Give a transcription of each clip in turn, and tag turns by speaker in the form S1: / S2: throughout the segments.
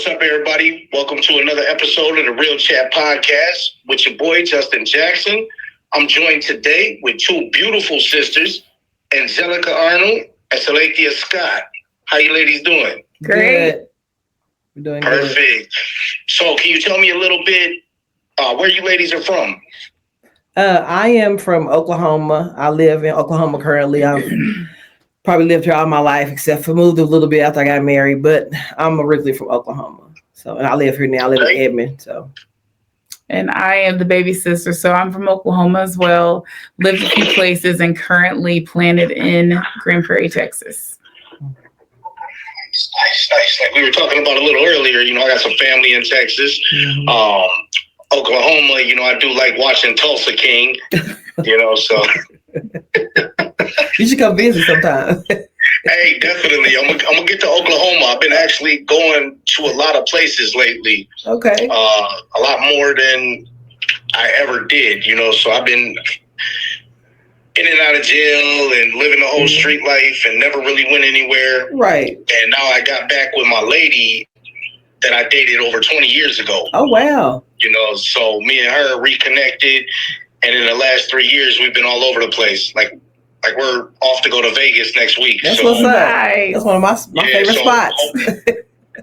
S1: what's up, everybody? Welcome to another episode of the Real Chat Podcast with your boy, Justin Jackson. I'm joined today with two beautiful sisters, Angelica Arnold and Salathia Scott. How you ladies doing?
S2: Great. We're doing
S1: Perfect.
S2: Good.
S1: So can you tell me a little bit where you ladies are from?
S2: I am from Oklahoma. I live in Oklahoma currently. I've probably lived here all my life, except for moved a little bit after I got married. But I'm originally from Oklahoma. So, and I live here now. I live in Edmond. So,
S3: and I am the baby sister. So I'm from Oklahoma as well. Lived a few places and currently planted in Grand Prairie, Texas.
S1: Nice. Like we were talking about a little earlier, I got some family in Texas. Mm-hmm. Oklahoma, I do like watching Tulsa King, so.
S2: You should come visit sometime.
S1: Hey, definitely. I'm gonna get to Oklahoma. I've been actually going to a lot of places lately.
S2: Okay.
S1: A lot more than I ever did, so I've been in and out of jail and living the whole street life and never really went anywhere.
S2: Right.
S1: And now I got back with my lady that I dated over 20 years ago.
S2: Oh, wow.
S1: So me and her reconnected, and in the last 3 years, we've been all over the place. Like we're off to go to Vegas next week.
S2: That's what's up.
S3: Nice.
S2: That's one of my favorite spots.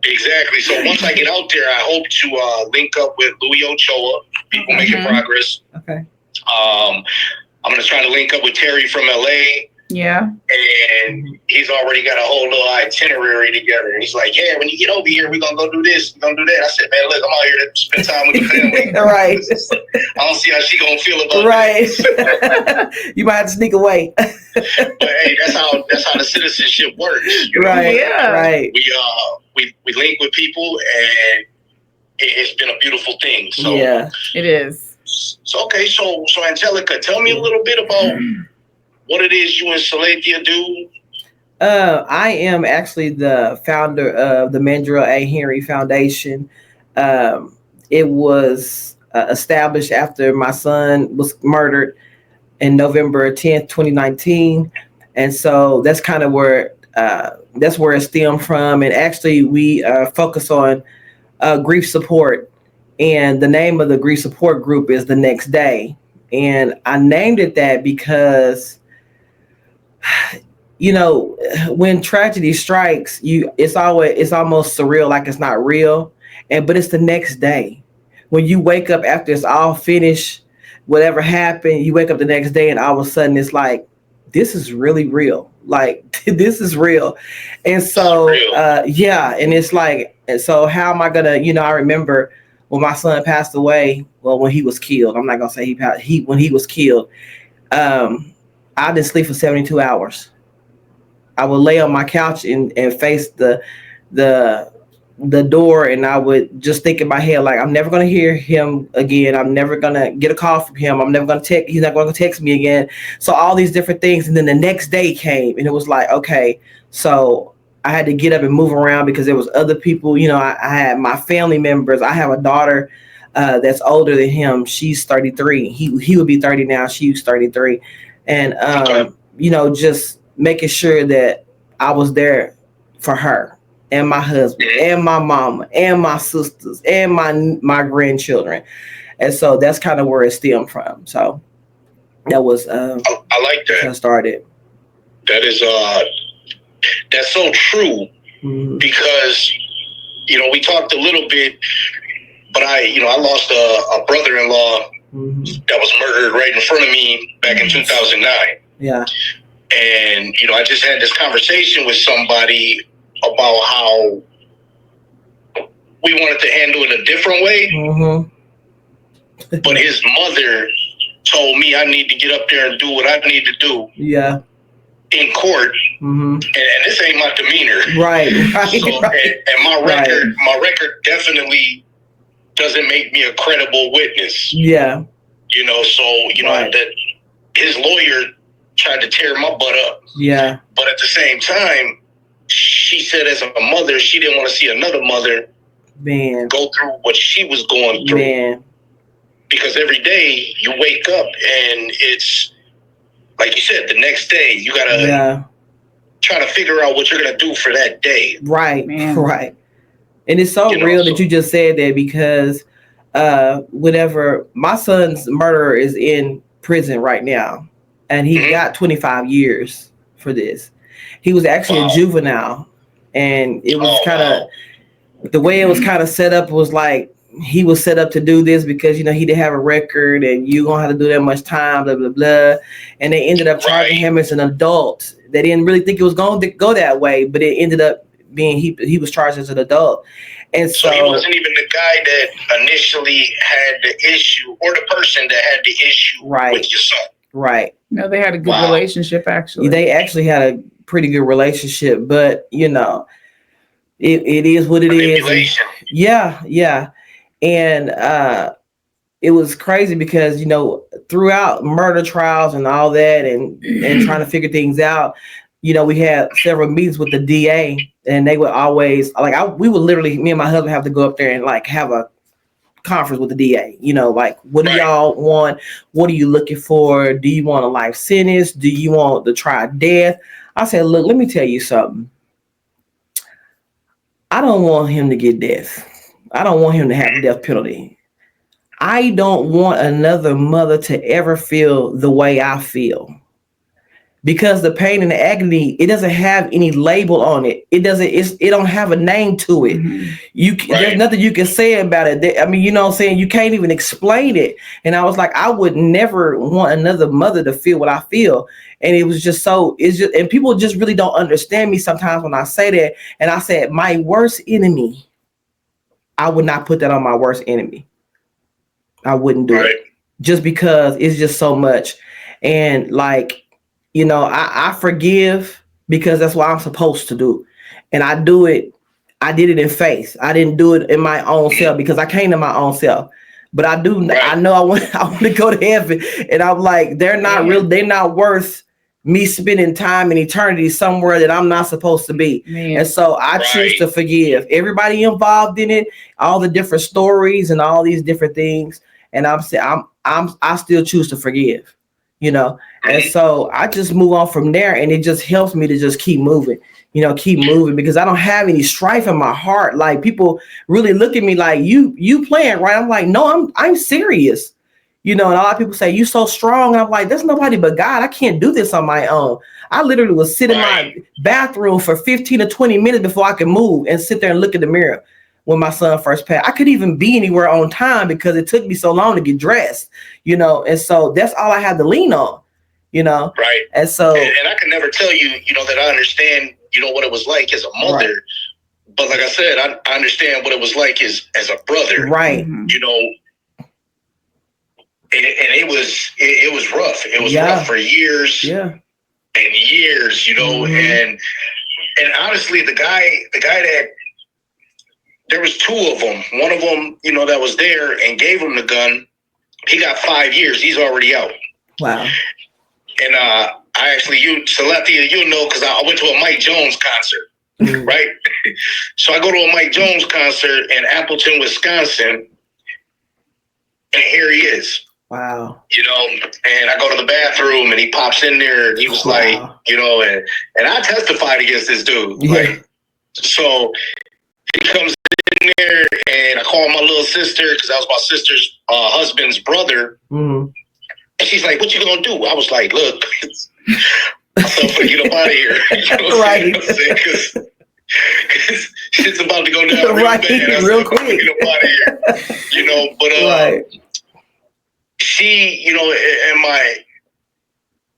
S1: Exactly. So once I get out there, I hope to link up with Louis Ochoa, people making progress.
S2: Okay.
S1: I'm going to try to link up with Terry from LA.
S3: Yeah.
S1: And he's already got a whole little itinerary together. He's like, yeah, when you get over here, we're going to go do this, we're going to do that. I said, man, look, I'm out here to spend time with the family.
S2: Right.
S1: I don't see how she going to feel about
S2: it. You might have to sneak away.
S1: But hey, that's how the citizenship works.
S2: Right.
S3: Yeah.
S2: Right.
S1: We link with people, and it's been a beautiful thing. So
S2: yeah,
S3: it is.
S1: So okay, so Angelica, tell me a little bit about what it is you and Salathia do.
S2: I am actually the founder of the Mandrill A. Henry Foundation. It was established after my son was murdered in November 10th, 2019. And so that's kind of where it stemmed from. And actually we focus on grief support. And the name of the grief support group is The Next Day. And I named it that because when tragedy strikes, it's almost surreal, like it's not real. But it's the next day. When you wake up after it's all finished, whatever happened, you wake up the next day and all of a sudden it's like, this is really real. Like, this is real. And so, and it's like, and so how am I gonna, I remember when my son passed away, when he was killed, I'm not gonna say when he was killed, I didn't sleep for 72 hours. I would lay on my couch and face the door, and I would just think in my head, like, I'm never going to hear him again. I'm never going to get a call from him. I'm never going to text. He's not going to text me again. So all these different things. And then the next day came, and it was like, okay, so I had to get up and move around because there was other people, I had my family members. I have a daughter that's older than him. She's 33. He would be 30 now. She's 33. And, just making sure that I was there for her and my husband and my mama and my sisters and my grandchildren. And so that's kind of where it stemmed from. So that was,
S1: I like that.
S2: I started.
S1: That is, that's so true because, we talked a little bit, but I lost a brother-in-law that was murdered right in front of me back in 2009.
S2: Yeah.
S1: And, I just had this conversation with somebody about how we wanted to handle it a different way. But his mother told me I need to get up there and do what I need to do.
S2: Yeah.
S1: In court. And this ain't my demeanor.
S2: Right.
S1: So, and my record definitely doesn't make me a credible witness.
S2: Yeah.
S1: That his lawyer tried to tear my butt up.
S2: Yeah.
S1: But at the same time, she said as a mother, she didn't want to see another mother go through what she was going through. Because every day you wake up and it's, like you said, the next day you got to try to figure out what you're going to do for that day.
S2: Right. Man. Right. And it's so real that you just said that, because whenever my son's murderer is in prison right now, and he got 25 years for this. He was actually a juvenile, and it was kind of the way it was kind of set up was like he was set up to do this because, you know, he didn't have a record and you don't have to do that much time, blah, blah, blah. And they ended up charging him as an adult. They didn't really think it was going to go that way, but it ended up being he was charged as an adult. And so
S1: he wasn't even the guy that initially had the issue, or the person that had the issue with your son.
S2: Right.
S3: No, they had a good relationship, actually.
S2: They actually had a pretty good relationship, but, you know, it is what it is. Yeah. And it was crazy because, you know, throughout murder trials and all that and trying to figure things out, you know, we had several meetings with the DA, and they would always we would literally, me and my husband have to go up there and like have a conference with the DA, you know, like, what do y'all want? What are you looking for? Do you want a life sentence? Do you want to try death? I said, look, let me tell you something. I don't want him to get death. I don't want him to have the death penalty. I don't want another mother to ever feel the way I feel. Because the pain and the agony, it doesn't have any label on it. It don't have a name to it. There's nothing you can say about it. I mean, you know what I'm saying? You can't even explain it. And I was like, I would never want another mother to feel what I feel. And it was just and people just really don't understand me sometimes when I say that. And I said, my worst enemy, I would not put that on my worst enemy. I wouldn't do it, just because it's just so much. And like, you know, I forgive because that's what I'm supposed to do. And I did it in faith. I didn't do it in my own self because I came to my own self. But I know I want to go to heaven. And I'm like, they're not worth me spending time in eternity somewhere that I'm not supposed to be. And so I choose to forgive everybody involved in it, all the different stories and all these different things. And I still choose to forgive, you know. And so I just move on from there, and it just helps me to just keep moving, because I don't have any strife in my heart. Like, people really look at me like, you playing, right? I'm like, no, I'm serious. You know, and a lot of people say, you so strong. And I'm like, there's nobody but God. I can't do this on my own. I literally was sitting in my bathroom for 15 to 20 minutes before I could move and sit there and look in the mirror when my son first passed. I couldn't even be anywhere on time because it took me so long to get dressed, you know. And so that's all I had to lean on, you know.
S1: Right.
S2: And so,
S1: and I can never tell you, you know, that I understand, you know, what it was like as a mother. Right. But like I said, I understand what it was like as a brother.
S2: Right.
S1: You know, and it was rough. It was rough for years and years, you know. And honestly, the guy that, there was two of them. One of them, you know, that was there and gave him the gun. He got 5 years. He's already out.
S2: Wow.
S1: And I actually, Salathia, you'll know, because I went to a Mike Jones concert, right? So I go to a Mike Jones concert in Appleton, Wisconsin, and here he is.
S2: Wow.
S1: You know, and I go to the bathroom, and he pops in there, and he was like, you know, and I testified against this dude.
S2: Yeah.
S1: Like, so he comes in there, and I call my little sister, because that was my sister's husband's brother.
S2: Mm-hmm.
S1: And she's like, what you gonna do? I was like, look, I'm so get up out of here. You know what I'm saying? Because shit's about to go down real bad.
S2: Real quick.
S1: Get up out of here. You know, but she, you know, and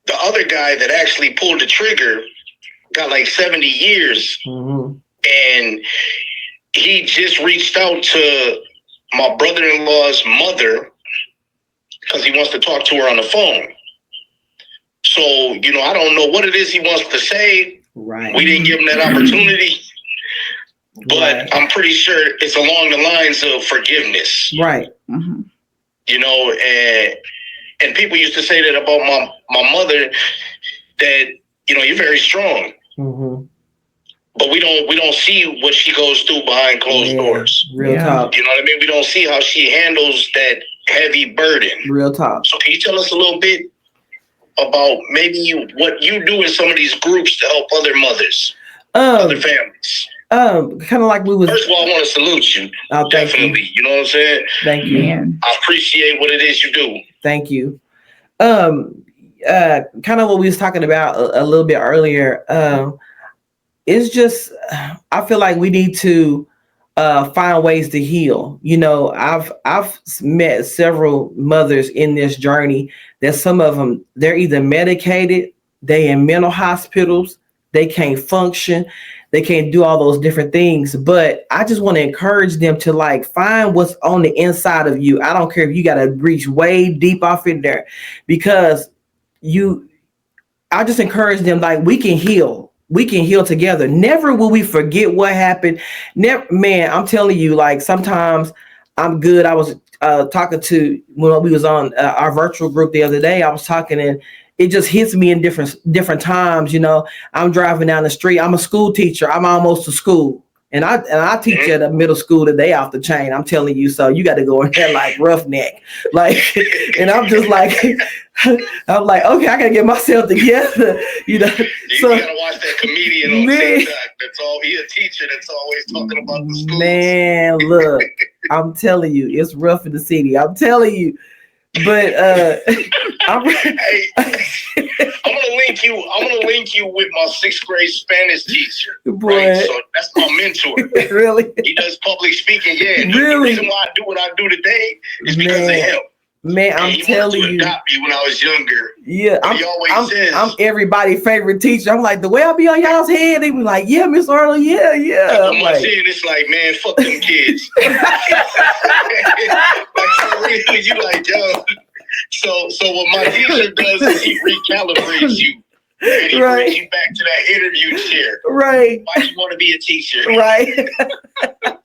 S1: the other guy that actually pulled the trigger got like 70 years.
S2: Mm-hmm. And
S1: he just reached out to my brother-in-law's mother because he wants to talk to her on the phone. So, you know, I don't know what it is he wants to say.
S2: Right.
S1: We didn't give him that opportunity. But I'm pretty sure it's along the lines of forgiveness.
S2: Right.
S3: Mm-hmm.
S1: You know, and people used to say that about my mother, that, you know, you're very strong.
S2: Mm-hmm.
S1: But we don't see what she goes through behind closed doors.
S2: Real talk.
S1: You know what I mean? We don't see how she handles that heavy burden.
S2: Real talk.
S1: So can you tell us a little bit about maybe what you do in some of these groups to help other mothers, other families?
S2: Kind of like we was.
S1: First of all, I want to salute you.
S2: Oh,
S1: definitely. You know what I'm saying?
S2: Thank you.
S3: Man.
S1: I appreciate what it is you do.
S2: Thank you. Kind of what we was talking about a little bit earlier. It's just, I feel like we need to find ways to heal. You know, I've met several mothers in this journey that some of them, they're either medicated, they in mental hospitals, they can't function, they can't do all those different things. But I just want to encourage them to like find what's on the inside of you. I don't care if you got to reach way deep off in there, because I just encourage them, like, we can heal. We can heal together. Never will we forget what happened. Never, man, I'm telling you, like, sometimes I'm good. I was talking to, when we was on our virtual group the other day, I was talking, and it just hits me in different times. You know, I'm driving down the street. I'm a school teacher. I'm almost to school. And I teach at a middle school today off the chain. I'm telling you, so you got to go in there like roughneck, like, and I'm just like, I'm like, okay, I gotta get myself together, you know.
S1: You gotta watch that comedian on TikTok. He's a teacher that's always talking about the schools.
S2: Man, look, I'm telling you, it's rough in the city. I'm telling you. But
S1: I'm gonna link you with my 6th grade Spanish teacher.
S2: Boy.
S1: Right? So that's my mentor.
S2: Really?
S1: He does public speaking. Yeah.
S2: Really?
S1: The reason why I do what I do today is because of him.
S2: Man, I'm telling you.
S1: He wanted to adopt me when I was younger.
S2: Yeah, I'm everybody's favorite teacher. I'm like, the way I be on y'all's head, they be like, yeah, Miss Arnold, yeah.
S1: I'm like, it's like, man, fuck them kids. Like, for real, you like, yo. So what my teacher does is he recalibrates you. And he brings you back to that interview chair.
S2: Right.
S1: Why you want to be a teacher?
S2: Right.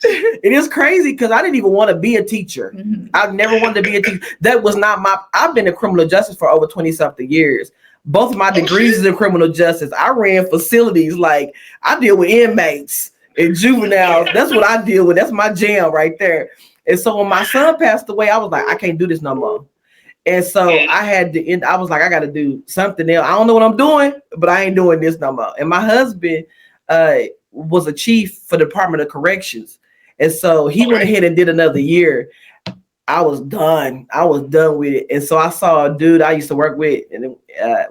S2: It is crazy because I didn't even want to be a teacher. Mm-hmm. I never wanted to be a teacher. That was not I've been in criminal justice for over 20-something years. Both of my degrees is in criminal justice. I ran facilities, like I deal with inmates and juveniles. That's what I deal with. That's my jam right there. And so when my son passed away, I was like, I can't do this no more. And so I had to end. I was like, I got to do something else. I don't know what I'm doing, but I ain't doing this no more. And my husband was a chief for the Department of Corrections. And so he went ahead and did another year. I was done. I was done with it. And so I saw a dude I used to work with, and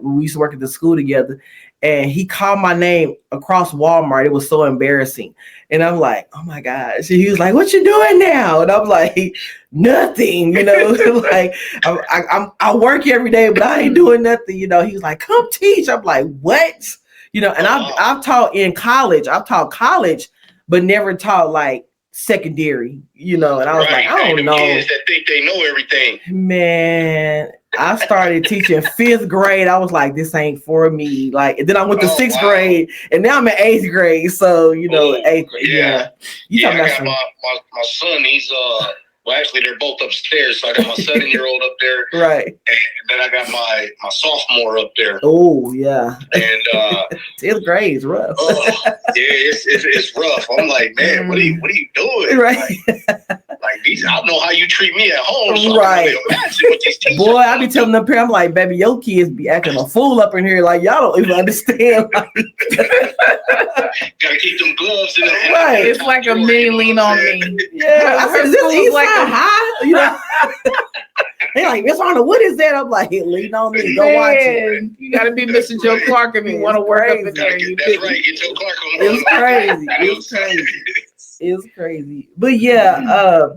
S2: we used to work at the school together. And he called my name across Walmart. It was so embarrassing. And I'm like, oh my gosh. And he was like, what you doing now? And I'm like, nothing, you know, like I work every day, but I ain't doing nothing. You know, he was like, come teach. I'm like, what? You know, and I've taught in college. I've taught college, but never taught like secondary, you know. And I was like, I don't know.
S1: Kids that think they know everything.
S2: Man, I started teaching 5th grade. I was like, this ain't for me. Like, and then I went to 6th grade, and now I'm in 8th grade. So, you know, 8th grade. Yeah.
S1: You talking about my son, he's well, actually, they're both upstairs. So I got my 7-year-old up there.
S2: Right.
S1: And then I got my sophomore up there.
S2: Oh, yeah.
S1: And
S2: 10th grade is rough.
S1: It's rough. I'm like, man, what are you doing?
S2: Right.
S1: Like these, I don't know how you treat me at home. So
S2: right.
S1: I can really imagine what these teachers.
S2: Boy, I be telling them parents, I'm like, baby, your kids be acting a fool up in here. Like, y'all don't even understand. Like,
S1: gotta keep them gloves in the
S3: right. It's like a mini lean on me.
S2: Yeah. I said, this is like a high. You know? They're like, Miss Arnold, what is that? I'm like, lean on me. Go watch it.
S3: You gotta be Mr. Joe Clark if you want to work up in there.
S1: That's right. Get Joe Clark on.
S2: It's crazy. It's crazy. It's crazy. But yeah,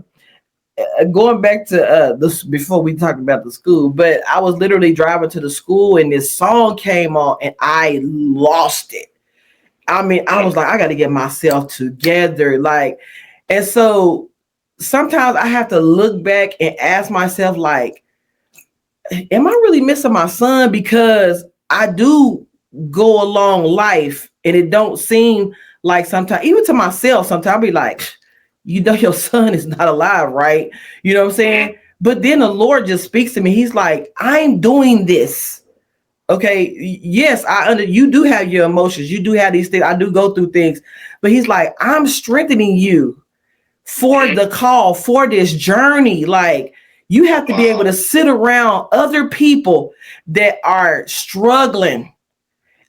S2: going back to this before we talk about the school, but I was literally driving to the school and this song came on and I lost it. I mean, I was like, I got to get myself together. Like, and so sometimes I have to look back and ask myself, like, am I really missing my son? Because I do go along life and it don't seem like sometimes, even to myself, sometimes I'll be like, you know, your son is not alive, right? You know what I'm saying? But then the Lord just speaks to me. He's like, I'm doing this. Okay. Yes, you do have your emotions. You do have these things. I do go through things, but he's like, I'm strengthening you for the call, for this journey. Like, you have to be able to sit around other people that are struggling.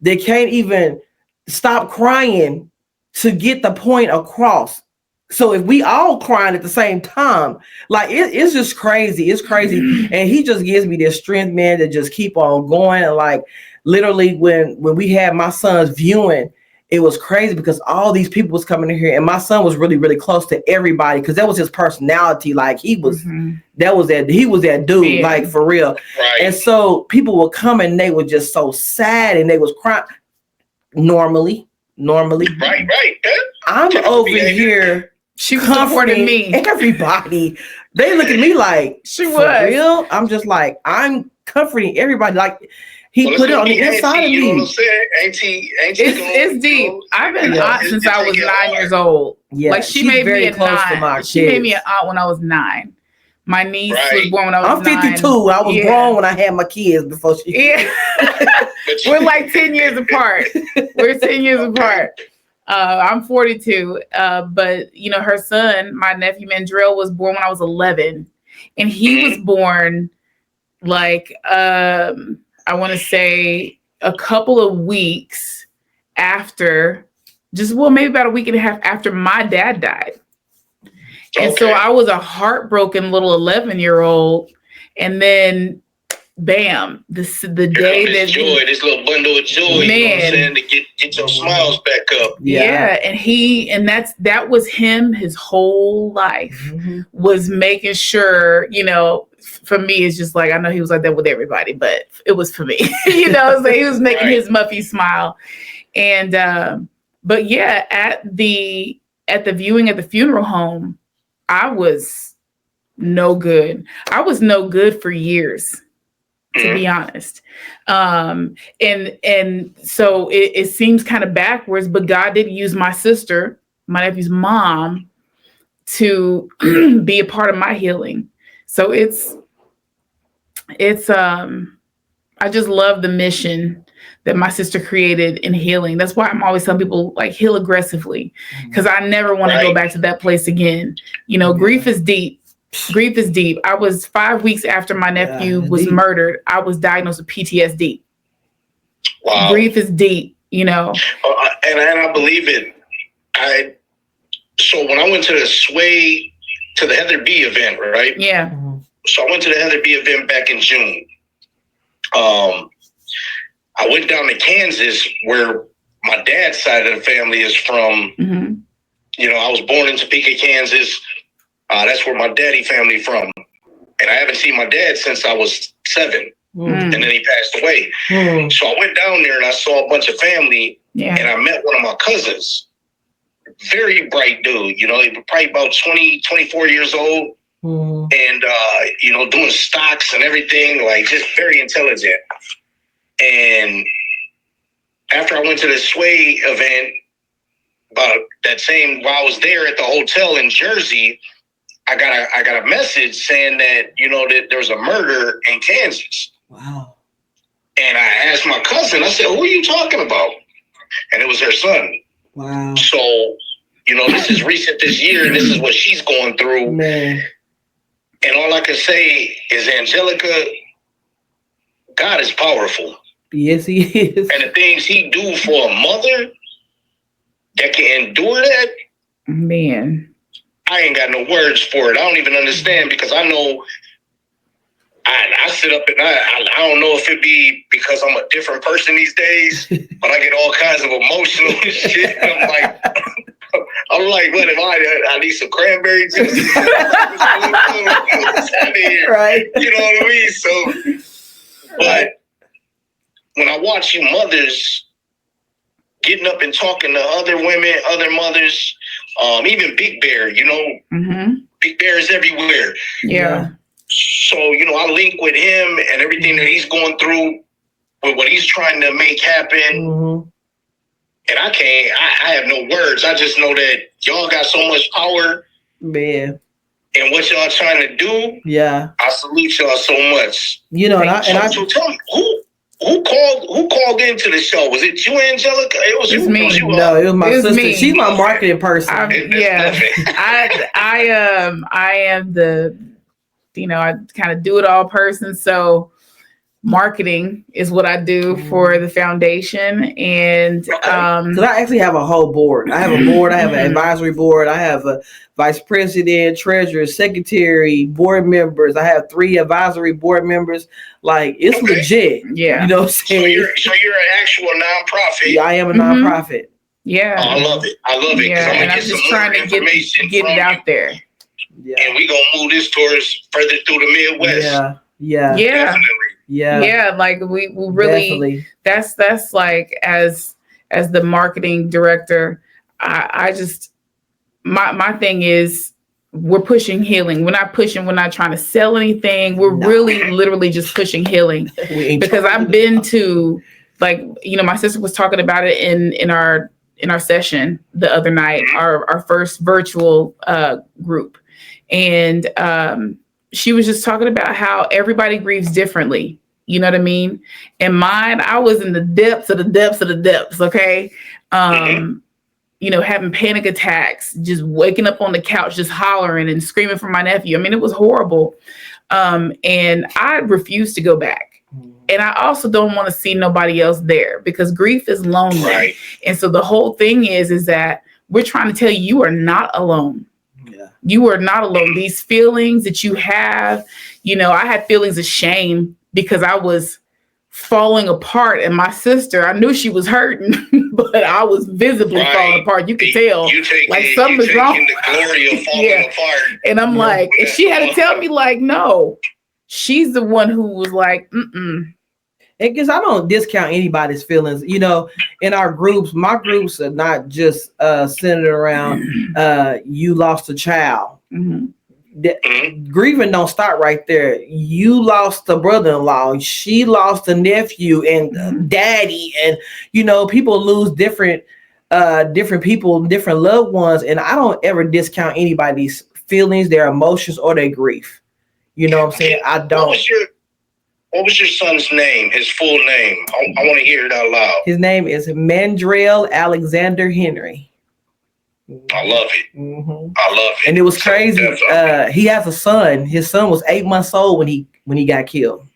S2: They can't even stop crying to get the point across. So if we all crying at the same time, like it's just crazy. It's crazy. And he just gives me this strength, man, to just keep on going. And like literally when we had my son's viewing, it was crazy because all these people was coming in here, and my son was really, really close to everybody because that was his personality. Like he was, he was that dude, like for real.
S1: Right.
S2: And so people would come and they were just so sad and they was crying. Normally.
S1: Right.
S2: I'm over here.
S3: She was supporting me.
S2: Everybody. They look at me like,
S3: she
S2: for
S3: was.
S2: real? I'm just like, I'm comforting everybody. Like, he put it on the inside of me.
S1: You know what I'm saying? Auntie
S3: it's deep. I've been an aunt since I was 9 years old.
S2: Yeah,
S3: like she made me a aunt. She made me an aunt when I was 9. My niece was born when I was 9.
S2: I'm 52. I was grown when I had my kids before she.
S3: Yeah. We're like 10 years apart. We're 10 years apart. I'm 42. But you know, her son, my nephew Mandrell, was born when I was 11, and he was born like I want to say a couple of weeks after, maybe about a week and a half after my dad died. And so I was a heartbroken little 11-year-old. And then, bam, the day that
S1: joy, this little bundle of joy, man, you know what I'm saying, to get your smiles back up.
S3: Yeah, and that was him. His whole life was making sure, you know. For me, it's just like, I know he was like that with everybody, but it was for me, you know, so he was making his Muffy smile. And, but yeah, at the viewing at the funeral home, I was no good. I was no good for years, to be honest. And so it seems kind of backwards, but God did use my sister, my nephew's mom, to be a part of my healing. So it's I just love the mission that my sister created in healing. That's why I'm always telling people, like, heal aggressively, because I never want to go back to that place again. You know, grief is deep. Grief is deep. I was 5 weeks after my nephew was murdered. I was diagnosed with PTSD.
S1: Wow.
S3: Grief is deep, you know.
S1: And I believe it. So when I went to the Heather B event, right?
S3: Yeah.
S1: So I went to the Heather B event back in June. I went down to Kansas, where my dad's side of the family is from. You know, I was born in Topeka, Kansas. That's where my daddy family from. And I haven't seen my dad since I was 7. And then he passed away. So I went down there and I saw a bunch of family. And I met one of my cousins. Very bright dude. You know, he was probably about 20, 24 years old. And, you know, doing stocks and everything, like just very intelligent. And after I went to the Sway event, about that same, while I was there at the hotel in Jersey, I got a message saying that, you know, that there was a murder in Kansas.
S2: Wow.
S1: And I asked my cousin, I said, who are you talking about? And it was her son.
S2: Wow.
S1: So, you know, this is recent this year, and this is what she's going through.
S2: Man.
S1: And all I can say is, Angelica, God is powerful.
S2: Yes, he is.
S1: And the things he do for a mother that can endure that,
S3: man,
S1: I ain't got no words for it. I don't even understand, because I know I sit up and I don't know if it be because I'm a different person these days, but I get all kinds of emotional shit. And I'm like, what am I need some cranberry juice.
S2: Right.
S1: You know what I mean? So, but when I watch you mothers getting up and talking to other women, other mothers, even Big Bear, you know, Big Bear is everywhere.
S3: Yeah.
S1: So, you know, I link with him and everything that he's going through with what he's trying to make happen. And I have no words. I just know that y'all got so much power.
S2: Man.
S1: And what y'all trying to do.
S2: Yeah.
S1: I salute y'all so much.
S2: You know,
S1: so tell me, who called into the show? Was it you, Angelica? It was
S3: you.
S1: Me.
S2: No, it was my sister.
S3: Me.
S2: She's my marketing person.
S3: I am the, you know, I kind of do it all person. So marketing is what I do for the foundation. And
S2: because I actually have a whole board. I have a board. I have an advisory board. I have a vice president, treasurer, secretary, board members. I have 3 advisory board members. Like, it's legit.
S3: Yeah.
S2: You know what I'm saying?
S1: So you're an actual nonprofit.
S2: Yeah, I am a nonprofit.
S3: Yeah.
S1: Oh, I love it. I love it.
S3: Yeah. And I'm just trying to get it out there.
S1: Yeah. And we're going to move this towards further through the Midwest.
S2: Yeah.
S1: Definitely.
S3: Yeah, like we really that's like as the marketing director, I just my thing is we're pushing healing. We're not trying to sell anything. We're really literally just pushing healing. Because I've been to, like, you know, my sister was talking about it in our session the other night, our first virtual group. And she was just talking about how everybody grieves differently. You know what I mean? And mine, I was in the depths of the depths of the depths. Okay. You know, having panic attacks, just waking up on the couch, just hollering and screaming for my nephew. I mean, it was horrible. And I refused to go back. And I also don't want to see nobody else there because grief is lonely.
S1: Right.
S3: And so the whole thing is that we're trying to tell you, you are not alone. You are not alone. These feelings that you have, you know, I had feelings of shame because I was falling apart, and my sister, I knew she was hurting, but I was visibly falling apart. You could tell, like, something's wrong.
S1: The glory of falling apart.
S3: And I'm like, and she had to tell me, like, no, she's the one who was like,
S2: Because I don't discount anybody's feelings. You know, in our groups, my groups are not just centered around you lost a child. Grieving don't start right there. You lost a brother-in-law. She lost a nephew and daddy. And, you know, people lose different people, different loved ones. And I don't ever discount anybody's feelings, their emotions, or their grief. You know what I'm saying? I don't.
S1: What was your son's name? His full name? I want to hear it out loud.
S2: His name is Mandrell Alexander Henry.
S1: I love it. I love it.
S2: And it was crazy. He has a son. His son was 8 months old when he got killed.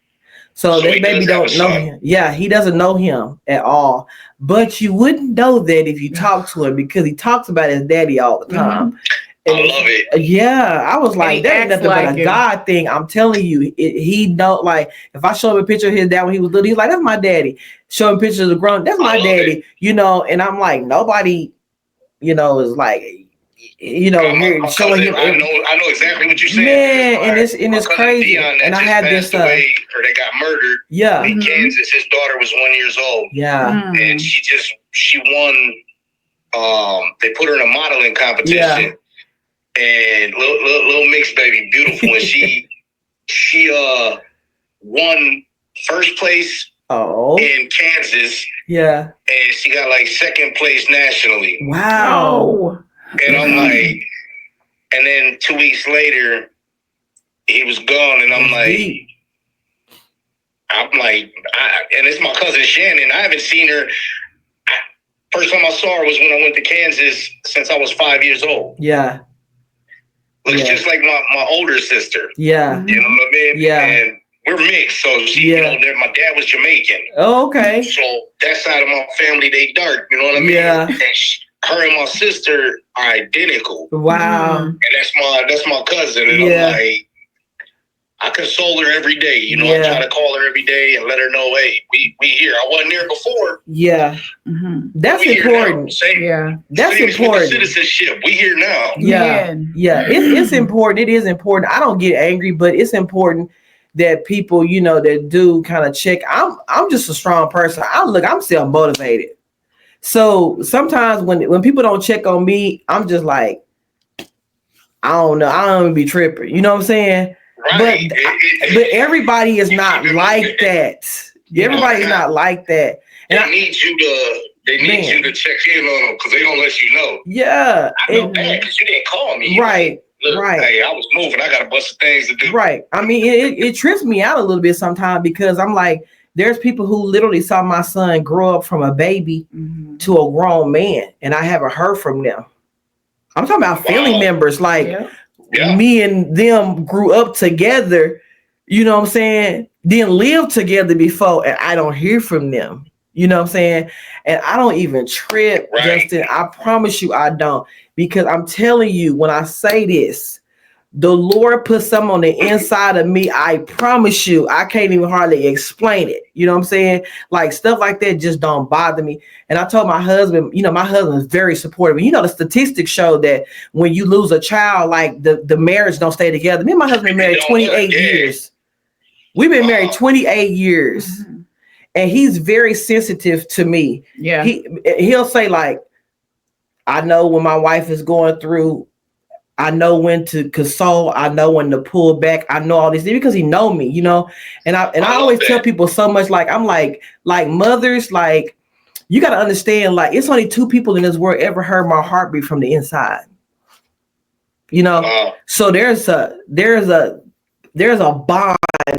S2: So they maybe don't know him. Yeah, he doesn't know him at all. But you wouldn't know that if you talk to him because he talks about his daddy all the time.
S1: I love it.
S2: Yeah, I was like, that ain't nothing but a God thing. I'm telling you, he don't, like, if I show him a picture of his dad when he was little, he's like, that's my daddy. Show him pictures of the grown, that's my daddy. You know, and I'm like, nobody, you know, is like, you know, showing him.
S1: I know exactly what you're saying.
S2: Man, and it's crazy. And I had this.
S1: Or they got murdered.
S2: Yeah.
S1: In Kansas, his daughter was 1 year old.
S2: Yeah.
S1: And she won. They put her in a modeling competition.
S2: Yeah.
S1: And little mixed baby, beautiful, and she won first place in Kansas.
S2: Yeah,
S1: and she got like second place nationally.
S2: Wow.
S1: And I'm like, and then 2 weeks later, he was gone, and I'm like, and it's my cousin Shannon. I haven't seen her. First time I saw her was when I went to Kansas since I was 5 years old.
S2: Yeah.
S1: Looks just like my older sister.
S2: Yeah.
S1: You know what I mean?
S2: Yeah.
S1: And we're mixed. So you know, my dad was Jamaican.
S2: Oh, okay.
S1: So that side of my family, they dark. You know what I mean?
S2: Yeah.
S1: And her and my sister are identical.
S2: Wow.
S1: And that's my cousin. And I'm like, I console her every day. You know, I try to call her every day and let her know, hey, we here. I wasn't there before.
S2: Yeah. That's important. That's important.
S1: Citizenship. We here now.
S2: Yeah. It's important. It is important. I don't get angry, but it's important that people, you know, that do kind of check. I'm just a strong person. I'm self-motivated. So sometimes when people don't check on me, I'm just like, I don't know. I don't even be tripping. You know what I'm saying?
S1: Right.
S2: But everybody is not like that. Everybody's not like that.
S1: And they need you to check in on them because they don't let you know.
S2: Yeah.
S1: I know that because you didn't call me.
S2: Right.
S1: Look,
S2: right.
S1: Hey, I was moving. I got a bunch of things to do.
S2: Right. I mean, it trips me out a little bit sometimes because I'm like, there's people who literally saw my son grow up from a baby to a grown man, and I haven't heard from them. I'm talking about family members, like me and them grew up together, You know what I'm saying? Then live together before, and I don't hear from them. You know what I'm saying? And I don't even trip,
S1: Right.
S2: Justin. I promise you I don't. Because I'm telling you, when I say this, the Lord put something on the inside of me. I promise you, I can't even hardly explain it. You know what I'm saying? Like stuff like that just don't bother me. And I told my husband, you know, my husband is very supportive. You know, the statistics show that when you lose a child, like the marriage don't stay together. Me and my husband been married 28 years. We've been married 28 years. Mm-hmm. And he's very sensitive to me.
S3: Yeah.
S2: He'll say, like, I know when my wife is going through, I know when to console, I know when to pull back, I know all these things because he know me, you know. And I always tell people so much, like, I'm like mothers, like, you gotta understand, like, it's only 2 people in this world ever heard my heartbeat from the inside. You know, so there's a bond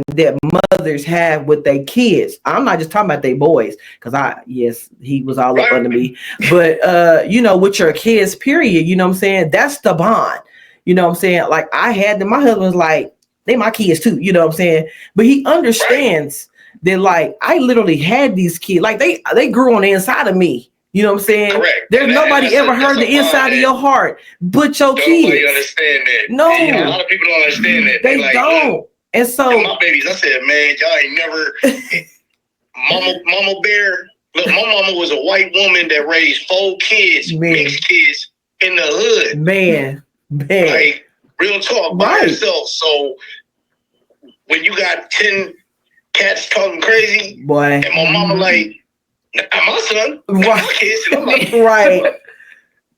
S2: that mothers have with their kids. I'm not just talking about their boys, because he was all up under me, but you know, with your kids, period, you know what I'm saying? That's the bond. You know what I'm saying? Like, I had them, my husband's like, they my kids too, you know what I'm saying? But he understands that, like, I literally had these kids, like they grew on the inside of me. You know what I'm saying?
S1: Correct.
S2: There's nobody ever heard the inside of your heart but your kids.
S1: Nobody understand that.
S2: No.
S1: And a lot of people don't understand that.
S2: They
S1: like,
S2: don't. And so,
S1: and my babies, I said, man, y'all ain't never Mama Bear. Look, my mama was a white woman that raised 4 kids, mixed kids in the hood.
S2: Man.
S1: Like, real talk by herself. So when you got 10 cats talking crazy,
S2: boy,
S1: and my mama like, my son, my kids, and I'm like,
S2: right.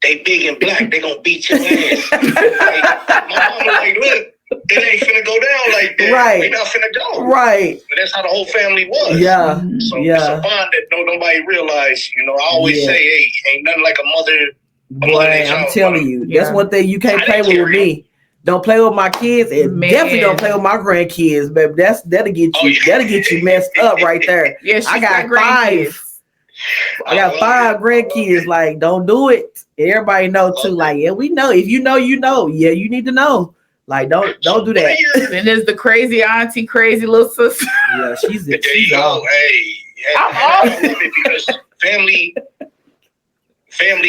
S1: They big and black, they gonna beat your ass. Like, my mama like, look, it ain't finna go down like that.
S2: Right.
S1: We not finna go.
S2: Right.
S1: But that's how the whole family was.
S2: Yeah.
S1: So it's a bond that nobody realized. You know, I always say, hey, ain't nothing like a mother.
S2: Boy, I'm telling you, that's one thing you can't play with me. Don't play with my kids, and definitely don't play with my grandkids, baby. That'll get you. That'll get you messed up right there.
S3: Yes,
S2: I got 5. I got 5 grandkids. Like, don't do it. Everybody know too. Like, yeah, we know. If you know, you know. Yeah, you need to know. Like, don't do that.
S3: And there's the crazy auntie, crazy little sister.
S2: Yeah, she's
S1: all. Hey, I love it because family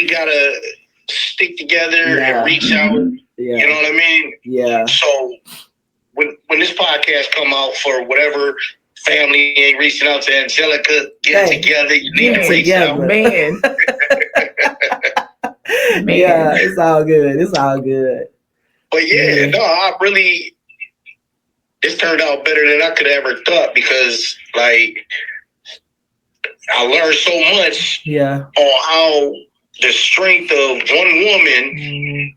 S1: gotta stick together and reach out. Yeah. You know what I mean?
S2: Yeah.
S1: So when this podcast come out, for whatever family ain't reaching out to Angelica, get together. You need to reach out,
S3: man.
S2: Yeah, it's all good. It's all good.
S1: But this turned out better than I could have ever thought, because, like, I learned so much on how the strength of one woman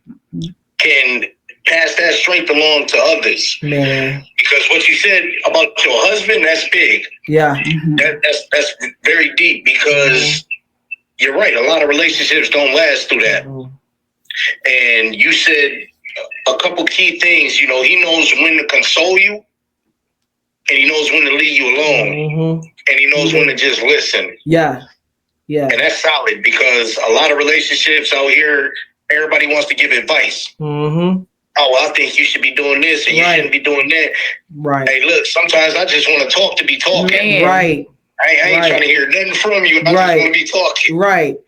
S1: can pass that strength along to others.
S2: Man.
S1: Because what you said about your husband, that's big.
S2: Yeah.
S1: That's very deep, because you're right. A lot of relationships don't last through that. And you said a couple key things. You know, he knows when to console you, and he knows when to leave you alone, and he knows when to just listen.
S2: Yeah. Yeah.
S1: And that's solid, because a lot of relationships out here, everybody wants to give advice. Oh, well, I think you should be doing this and you shouldn't be doing that.
S2: Right.
S1: Hey, look, sometimes I just want to talk to be talking.
S3: Man.
S2: Right.
S1: I ain't trying to hear nothing from you. I just want to be talking.
S2: Right.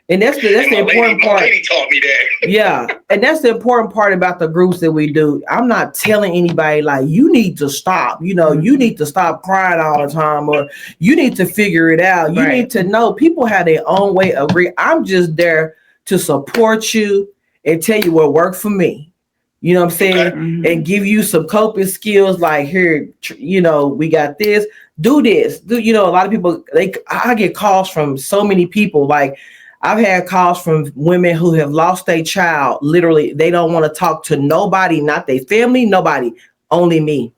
S2: And that's the important part.
S1: My lady taught me that.
S2: Yeah. And that's the important part about the groups that we do. I'm not telling anybody, like, you need to stop. You know, you need to stop crying all the time, or you need to figure it out. You need to know people have their own way of grief. I'm just there to support you and tell you what worked for me. You know what I'm saying? And give you some coping skills, like, here, you know, we got this, do this. You know, a lot of people, I get calls from so many people. Like, I've had calls from women who have lost their child. Literally, they don't want to talk to nobody, not their family, nobody, only me.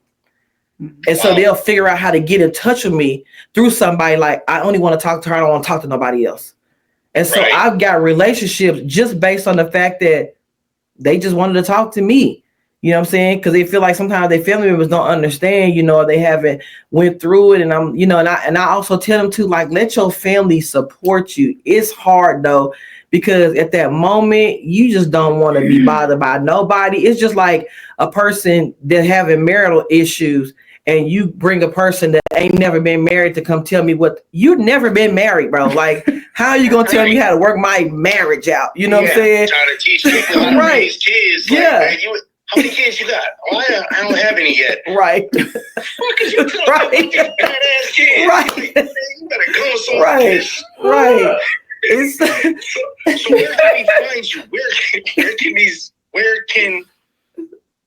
S2: And so they'll figure out how to get in touch with me through somebody. Like, I only want to talk to her. I don't want to talk to nobody else. And so I've got relationships just based on the fact that they just wanted to talk to me. You know what I'm saying? Because they feel like sometimes their family members don't understand, you know, they haven't went through it. And I'm, you know, and I also tell them to, like, let your family support you. It's hard though, because at that moment, you just don't want to be bothered by nobody. It's just like a person that having marital issues and you bring a person that ain't never been married to come tell me what you never been married, bro. Like, how are you gonna tell me how to work my marriage out? You know what I'm saying?
S1: Trying to teach people how to raise kids. Like, man, how many kids you got? Oh, I don't have any yet.
S2: Right.
S1: What is you talking about? Badass kids.
S2: Right.
S1: Like, you better go somewhere.
S2: Right.
S1: So where can he find you? Where can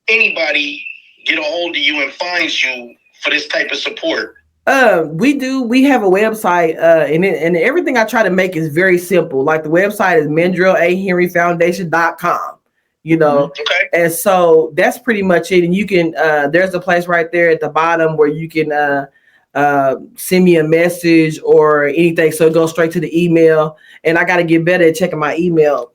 S1: anybody get a hold of you and find you for this type of support?
S2: We have a website, and everything I try to make is very simple. Like the website is MendrellAHenryFoundation.com, you know.
S1: Okay.
S2: And so that's pretty much it. And you can there's a place right there at the bottom where you can send me a message or anything. So it goes straight to the email. And I gotta get better at checking my email.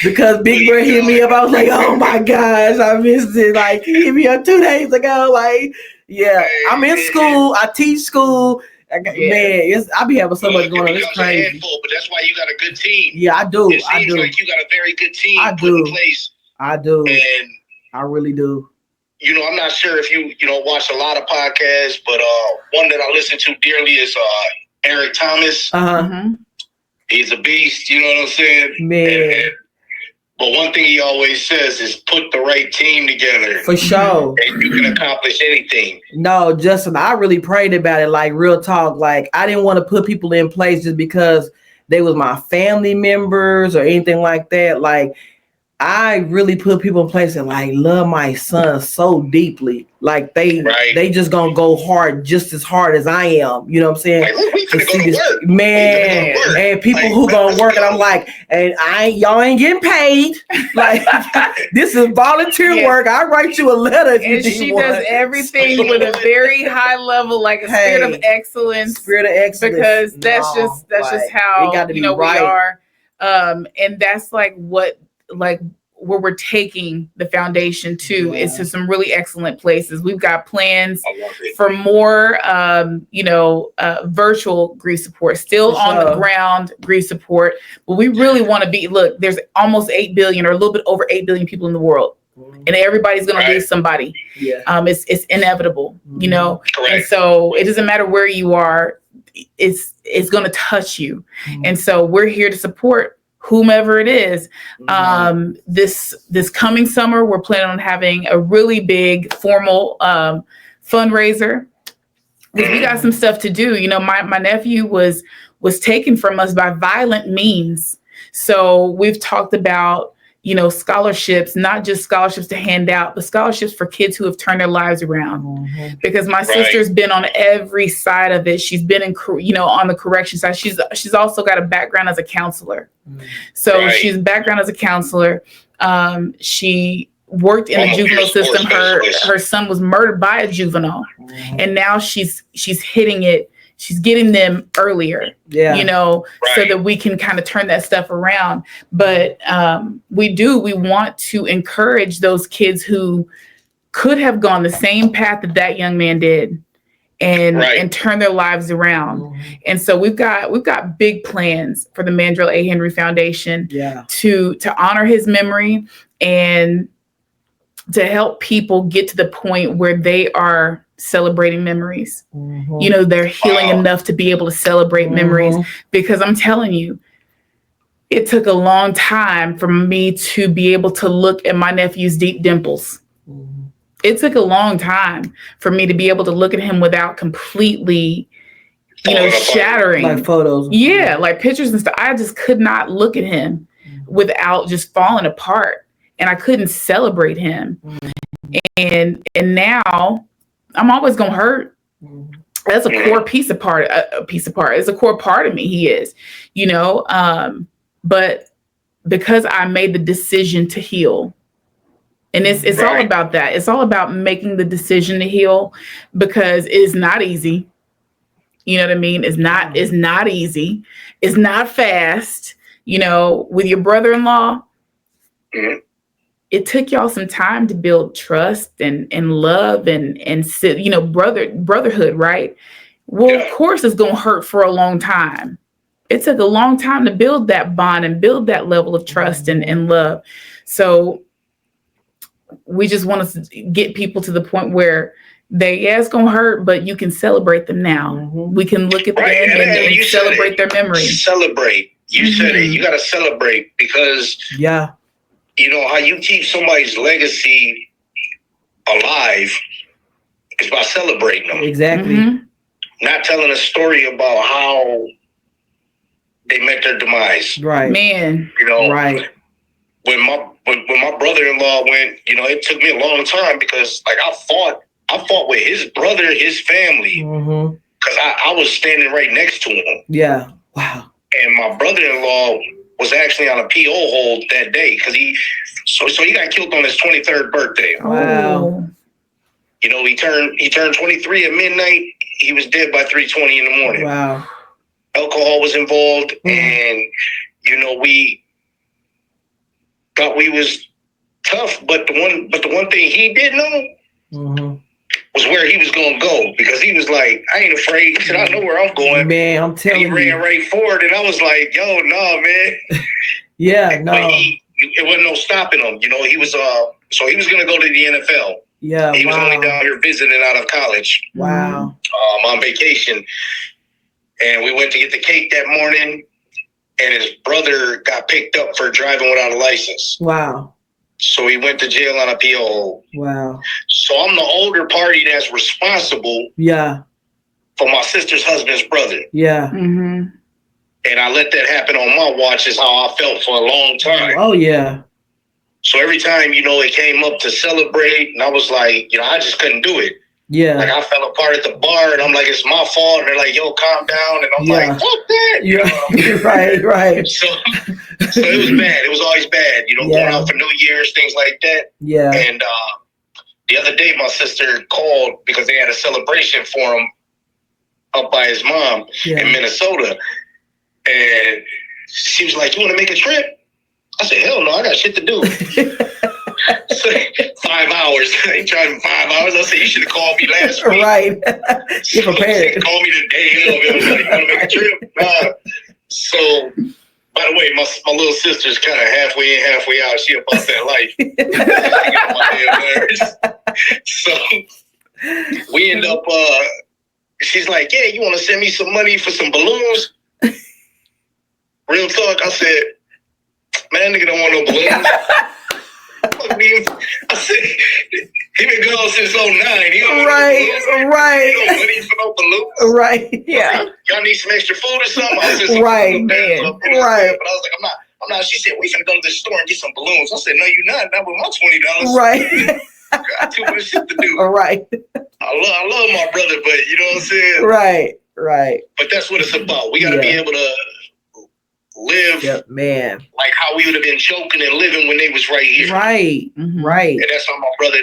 S2: Because Big Bird hit me up. I was like, oh my gosh, I missed it. Like, he hit me up 2 days ago. Like, yeah, I'm in school. I teach school. Man, I be having so much going on. It's crazy.
S1: Handful, but that's why you got a good team.
S2: Yeah, I do.
S1: It seems like you got a very good team put in place.
S2: I do.
S1: And
S2: I really do.
S1: You know, I'm not sure if you watch a lot of podcasts, but one that I listen to dearly is Eric Thomas. He's a beast. You know what I'm saying?
S2: Man.
S1: But one thing he always says is put the right team together.
S2: For sure.
S1: And you can accomplish anything.
S2: No, Justin, I really prayed about it. Like, real talk. Like, I didn't want to put people in place just because they was my family members or anything like that. Like, I really put people in place that like love my son so deeply. Like they just gonna go hard just as hard as I am. You know what I'm saying?
S1: Like, we
S2: to
S1: see this
S2: work. Man, and people who gonna work, and I'm like, and y'all ain't getting paid. Like, this is volunteer work. I write you a letter if
S3: and she does everything with a very high level, like a spirit of excellence. Because that's just how
S2: it got to be
S3: we
S2: right.
S3: are. And that's like where we're taking the foundation to is to some really excellent places. We've got plans for more, virtual grief support, still on the ground grief support. But we really want to look, there's almost 8 billion or a little bit over 8 billion people in the world. And everybody's going to lose somebody. Yeah. It's inevitable, you know?
S1: Correct.
S3: And so it doesn't matter where you are, it's going to touch you. And so we're here to support whomever it is. This coming summer, we're planning on having a really big formal fundraiser. We got some stuff to do. You know, my nephew was taken from us by violent means. So we've talked about, scholarships, not just scholarships to hand out, but scholarships for kids who have turned their lives around. Because my sister's been on every side of it. She's been on the correction side. She's also got a background as a counselor. So she's background as a counselor. She worked in the juvenile system. Her son was murdered by a juvenile, and now she's hitting it. She's getting them earlier, so that we can kind of turn that stuff around. But we want to encourage those kids who could have gone the same path that young man did and turn their lives around. And so we've got big plans for the Mandrell A. Henry Foundation to honor his memory and to help people get to the point where they are celebrating memories. They're healing enough to be able to celebrate memories, because I'm telling you, it took a long time for me to be able to look at my nephew's deep dimples. It took a long time for me to be able to look at him without completely, shattering.
S2: Like photos.
S3: Yeah, like pictures and stuff. I just could not look at him without just falling apart. And I couldn't celebrate him. And now I'm always gonna hurt. That's a core piece of part. It's a core part of me. He is, but because I made the decision to heal, and it's all about that. It's all about making the decision to heal, because it's not easy. You know what I mean? It's not easy. It's not fast. With your brother-in-law, it took y'all some time to build trust and love and brotherhood, right? Well, of course it's going to hurt for a long time. It took a long time to build that bond and build that level of trust and love. So we just want to get people to the point where it's going to hurt, but you can celebrate them now.
S2: Mm-hmm.
S3: We can look at them and celebrate their memory.
S1: Celebrate. You said it. You got to celebrate because, you know, how you keep somebody's legacy alive is by celebrating them.
S2: Exactly.
S3: Mm-hmm.
S1: Not telling a story about how they met their demise.
S2: Right.
S3: Man.
S1: You know,
S2: right.
S1: When my brother-in-law went, you know, it took me a long time because like I fought with his brother, his family, because I was standing right next to him.
S2: Yeah. Wow.
S1: And my brother-in-law was actually on a PO hold that day because he got killed on his 23rd birthday.
S2: Wow.
S1: You know, he turned 23 at midnight. He was dead by 3:20 in the morning.
S2: Wow.
S1: Alcohol was involved, and you know we thought we was tough, but the one thing he did know was where he was gonna go because he was like, I ain't afraid. He said, I know where I'm going.
S2: Man, I'm telling you.
S1: And he ran right forward, and I was like, yo, no, man.
S2: Yeah, no.
S1: But it wasn't no stopping him. You know, he was so he was gonna go to the NFL.
S2: Yeah,
S1: he was only down here visiting out of college.
S2: Wow.
S1: On vacation, and we went to get the cake that morning, and his brother got picked up for driving without a license.
S2: Wow.
S1: So he went to jail on a PO.
S2: Wow.
S1: So I'm the older party that's responsible.
S2: Yeah.
S1: For my sister's husband's brother.
S2: Yeah.
S3: Mm-hmm.
S1: And I let that happen on my watch is how I felt for a long time.
S2: Oh yeah.
S1: So every time, you know, it came up to celebrate, and I was like, you know, I just couldn't do it.
S2: Yeah.
S1: Like I fell apart at the bar, and I'm like, it's my fault. And they're like, yo, calm down. And I'm like, fuck that.
S2: Yeah. Right.
S1: So it was bad. It was always bad, you know, going out for New Year's, things like that.
S2: Yeah.
S1: And the other day, my sister called because they had a celebration for him up by his mom in Minnesota. And she was like, you want to make a trip? I said, hell no, I got shit to do. So 5 hours. I ain't driving 5 hours. I said, you should have called me last week.
S2: Right. Get prepared.
S1: Call me the day of. It was like, you want to make a trip? Nah. So, by the way, my little sister's kind of halfway in, halfway out. She about that life. So, we end up, she's like, yeah, you want to send me some money for some balloons? Real talk. I said, man, nigga don't want no balloons. I said, he been gone since 09. He don't want
S2: right.
S1: No money for no balloons.
S2: Right. Yeah.
S1: Y'all need some extra food or something? I said,
S2: right.
S1: Man.
S2: Right.
S1: But I was like, I'm not. She said, we finna go to the store and get some balloons. I said, no, you're not. Not with my $20.
S2: Right.
S1: I got too much shit to do.
S2: All right.
S1: I love my brother, but you know what I'm saying?
S2: Right.
S1: But that's what it's about. We got to be able to live like how we would have been joking and living when they was right here.
S2: Right.
S1: And that's how my brother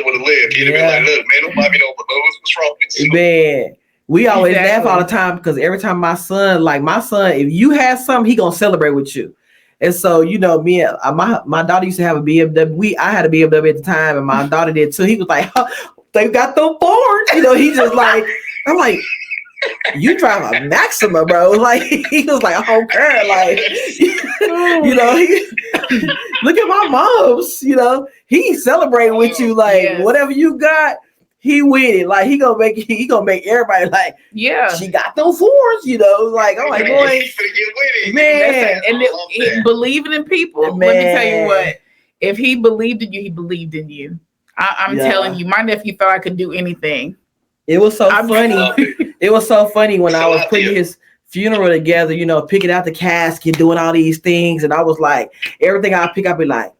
S1: would have lived. He'd have been like, look, man, don't buy me no balloons. What's wrong with you?
S2: Man. We always laugh all the time because every time my son, if you have something, he gonna celebrate with you. And so, you know, me and my daughter used to have a BMW. I had a BMW at the time, and my daughter did too. He was like, they got the Ford. You know, he just like, I'm like, you drive a Maxima, bro. Like, he was like, I don't care. Like, you know, look at my mom's, you know, he celebrating with you. Like, whatever you got, he with it. Like, he gonna make everybody like, she got them Fords, you know. Like, I'm like, boy, man.
S3: And believing in people, let me tell you what, if he believed in you, he believed in you. I'm telling you, my nephew thought I could do anything.
S2: It was so funny. It was so funny when I was putting his funeral together, you know, picking out the casket, doing all these things. And I was like, everything I pick up, be like,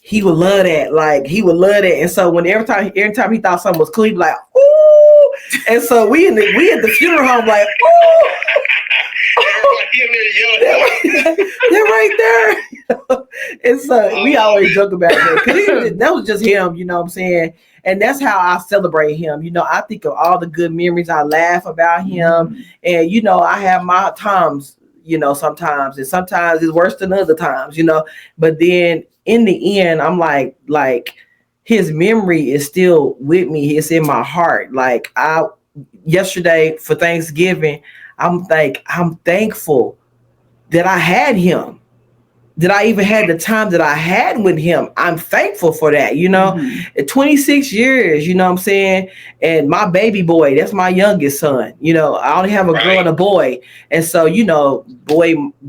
S2: he would love that. Like, he would love that. And so when every time he thought something was cool, he'd be like, ooh. And so we at the funeral home, like, ooh. They're right there. And so we always joke about that because that was just him, you know what I'm saying? And that's how I celebrate him. You know, I think of all the good memories. I laugh about him. And, you know, I have my times, you know, sometimes. And sometimes it's worse than other times, you know. But then in the end, I'm like his memory is still with me. It's in my heart. Like, yesterday for Thanksgiving, I'm thankful that I had him. that I even had the time that I had with him. I'm thankful for that, you know. At 26 years, you know what I'm saying? And my baby boy, that's my youngest son. You know, I only have a girl and a boy. And so, you know, boy moms,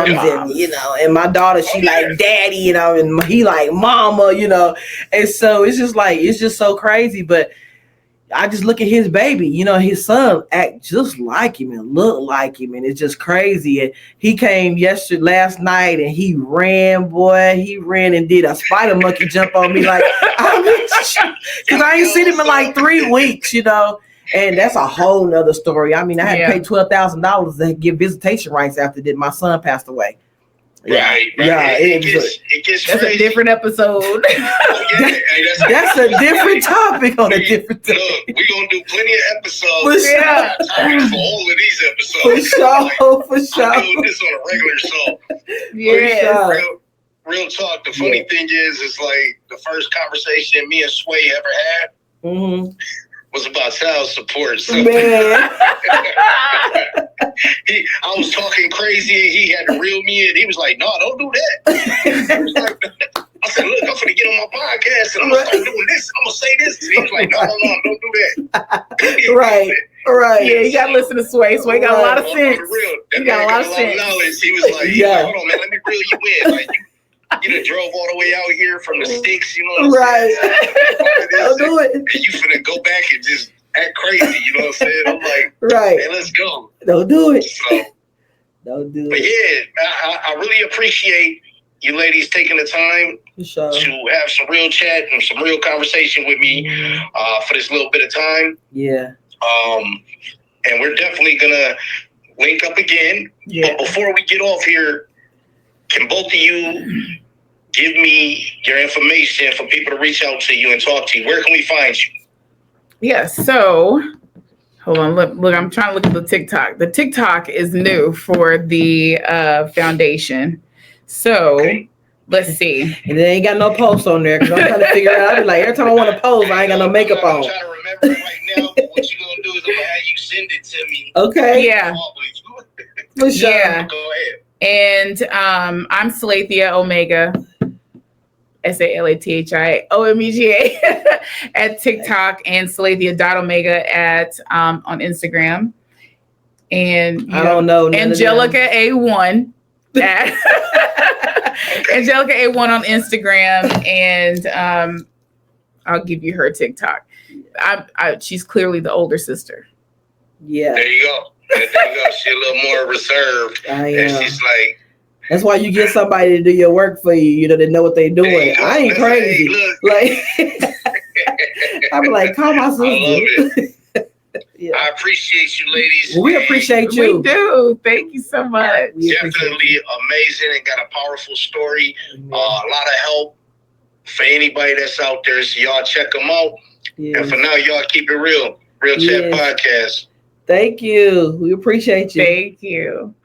S2: and, you know, and my daughter, she like daddy, you know, and he like mama, you know. And so it's just so crazy. But I just look at his baby, you know, his son act just like him and look like him, and it's just crazy. And he came last night, and he ran and did a spider monkey jump on me, like, because I ain't seen him in like 3 weeks, you know. And that's a whole nother story. I mean, I had to pay $12,000 to give visitation rights after my son passed away.
S1: Right.
S2: Yeah,
S1: it gets
S3: that's
S1: crazy.
S3: a different episode.
S2: That's a different topic on a different thing.
S1: Look, we're gonna do plenty of episodes. Topics for all of these episodes.
S2: For sure.
S1: I'm doing this on a regular show. Real talk. The funny thing is like the first conversation me and Sway ever had was about child support. So
S2: Man.
S1: I was talking crazy, and he had to reel me in. He was like, "No, don't do that." I said, "Look, I'm gonna get on my podcast and I'm gonna start doing this. I'm gonna say this." He was like, "No, don't do that."
S2: Right.
S3: Yeah, you gotta listen to Sway. Sway got a lot of sense.
S1: He got a lot of knowledge. He was like, "Hold on, man, let me reel you in." Like, you done drove all the way out here from the sticks, you know what I'm saying?
S2: Don't do it.
S1: And you finna go back and just act crazy, you know what I'm saying? I'm like, hey, let's go.
S2: Don't do it.
S1: So,
S2: don't do
S1: but
S2: it.
S1: yeah, I really appreciate you ladies taking the time to have some real chat and some real conversation with me for this little bit of time.
S2: Yeah.
S1: And we're definitely gonna link up again. But before we get off here, can both of you give me your information for people to reach out to you and talk to you? Where can we find you?
S3: Yes. So, hold on. Look. I'm trying to look at the TikTok. The TikTok is new for the foundation. So let's see.
S2: And they ain't got no post on there because I'm trying to figure out. I be like, every time I want to post, I ain't got no makeup on.
S1: I'm trying to remember it right now. But what you're gonna do is I'm gonna have you send it to me.
S2: Okay.
S3: Yeah.
S2: For sure.
S3: Yeah.
S1: Go ahead.
S3: And I'm Salathia Omega, Salathia Omega at TikTok, and Salathia.omega at on Instagram. And
S2: I don't know.
S3: Angelica A1 at Angelica A1 on Instagram, and I'll give you her TikTok. She's clearly the older sister.
S2: Yeah.
S1: There you go. She's a little more reserved. And she's like,
S2: that's why you get somebody to do your work for you, you know, they know what they're doing. I ain't crazy.
S1: Hey,
S2: I'm like, call my sister.
S1: I love it. I appreciate you, ladies.
S2: We appreciate you.
S3: We do. Thank you so much.
S1: Definitely amazing and got a powerful story. A lot of help for anybody that's out there. So y'all check them out. And for now, y'all keep it real. Real Chat Podcast.
S2: Thank you. We appreciate you.
S3: Thank you.